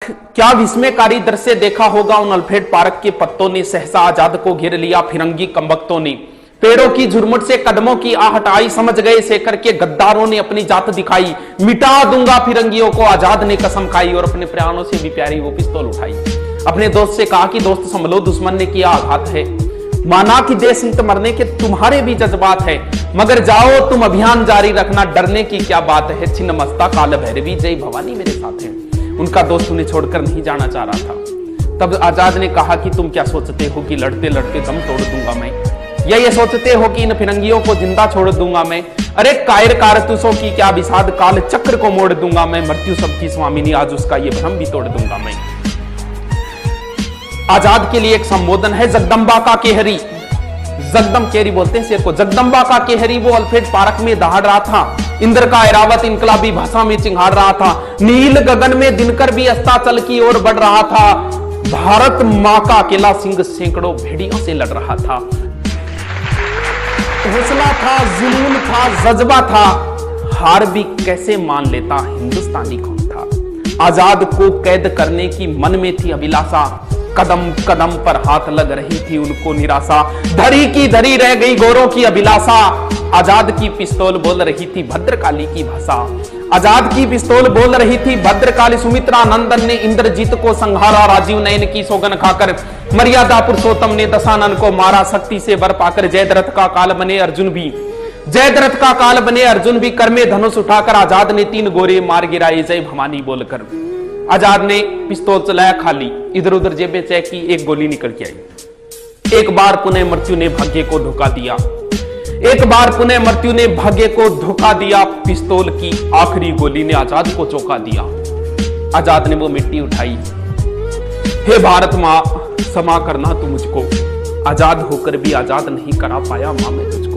क्या विस्मयकारी दृश्य देखा होगा उन अल्फ्रेड पार्क के पत्तों ने। सहसा आजाद को घेर लिया फिरंगी कमबख्तों ने। पेड़ों की झुरमुट से कदमों की आहट आई, समझ गए शेखर के गद्दारों ने अपनी जात दिखाई। मिटा दूंगा फिरंगियों को, आजाद ने कसम खाई और अपने प्राणों से भी प्यारी वो पिस्तौल उठाई। अपने दोस्त से कहा कि दोस्त संभलो, दुश्मन ने किया आघात है। माना कि देश हित मरने के तुम्हारे भी जज्बात है, मगर जाओ तुम अभियान जारी रखना, डरने की क्या बात है। छिन्न मस्ता काल भैरवी जय भवानी मेरे साथ है। उनका दोस्त उन्हें छोड़कर नहीं जाना चाह रहा था। तब आजाद ने कहा कि तुम क्या सोचते हो कि लड़ते लड़ते दम तोड़ दूंगा मैं, या ये सोचते हो कि इन फिरंगियों को जिंदा छोड़ दूंगा मैं। अरे कायर कारतूसों की क्या विषाद, काल चक्र को मोड़ दूंगा मैं। मृत्यु सबकी स्वामिनी, आज उसका ये भ्रम भी तोड़ दूंगा मैं। आजाद के लिए एक संबोधन है, जगदम्बा का केहरी। जगदम केरी बोलते हैं शेर को। जगदम्बा का केहरी वो अल्फ्रेड पार्क में दहाड़ रहा था। इंद्र का ऐरावत इनकलाबी भाषा में चिंगार रहा था। नील गगन में दिनकर भी अस्ताचल की ओर बढ़ रहा था। भारत मां का अकेला सिंह सैकड़ों भेड़ियों से लड़ रहा था। हौसला था, जुनून था, जज्बा था। हार भी कैसे मान लेता हिंदुस्तानी कौन था। आजाद को कैद करने की मन में थी अभिलाषा। कदम कदम पर हाथ लग रही थी उनको निराशा। धरी की धरी रह गई गोरों की अभिलाषा। आजाद की पिस्तौल बोल रही थी भद्रकाली की भाषा। आजाद की पिस्तौल बोल रही थी भद्रकाली। सुमित्रा नंदन ने इंद्रजीत को संहारा। राजीव नयन की सौगन खाकर मर्यादा पुरुषोत्तम ने दशानन को मारा। शक्ति से वर पाकर जयद्रथ का काल बने अर्जुन भी। जयद्रथ का काल बने अर्जुन भी। कर में धनुष उठाकर आजाद ने 3 गोरे मार गिराए जय भवानी बोलकर। आजाद ने पिस्तौल चलाया खाली, इधर उधर जेबें चेक की, एक गोली निकल के आई। एक बार पुनः मृत्यु ने भाग्य को धोखा दिया। एक बार पुनः मृत्यु ने भाग्य को धोखा दिया। पिस्तौल की आखिरी गोली ने आजाद को चौंका दिया। आजाद ने वो मिट्टी उठाई। हे भारत मां, क्षमा करना तू मुझको। आजाद होकर भी आजाद नहीं करा पाया मां मैं तुझको।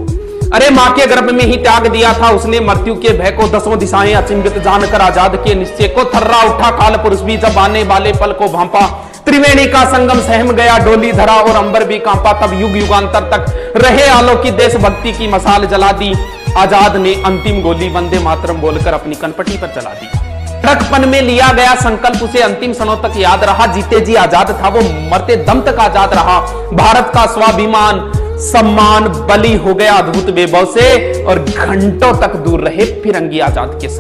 अरे मां के गर्भ में ही त्याग दिया था उसने मृत्यु के भय को। 10 दिशाएं अचिंभित जानकर आजाद के निश्चय को। थर्रा उठा काल पुरुष भी जब आने वाले पल को भांपा। त्रिवेणी का संगम सहम गया, डोली धरा और अंबर भी कांपा। तब युग युगांतर तक रहे आलोकित देशभक्ति की मसाल जला दी। आजाद ने अंतिम गोली वंदे मातरम बोलकर अपनी कनपटी पर चला दी। लड़कपन में लिया गया संकल्प उसे अंतिम क्षणों तक याद रहा। जीते जी आजाद था वो, मरते दम तक आजाद रहा। भारत का स्वाभिमान सम्मान बलि हो गया अद्भुत वैभव से, और घंटों तक दूर रहे फिरंगी आजाद के सब।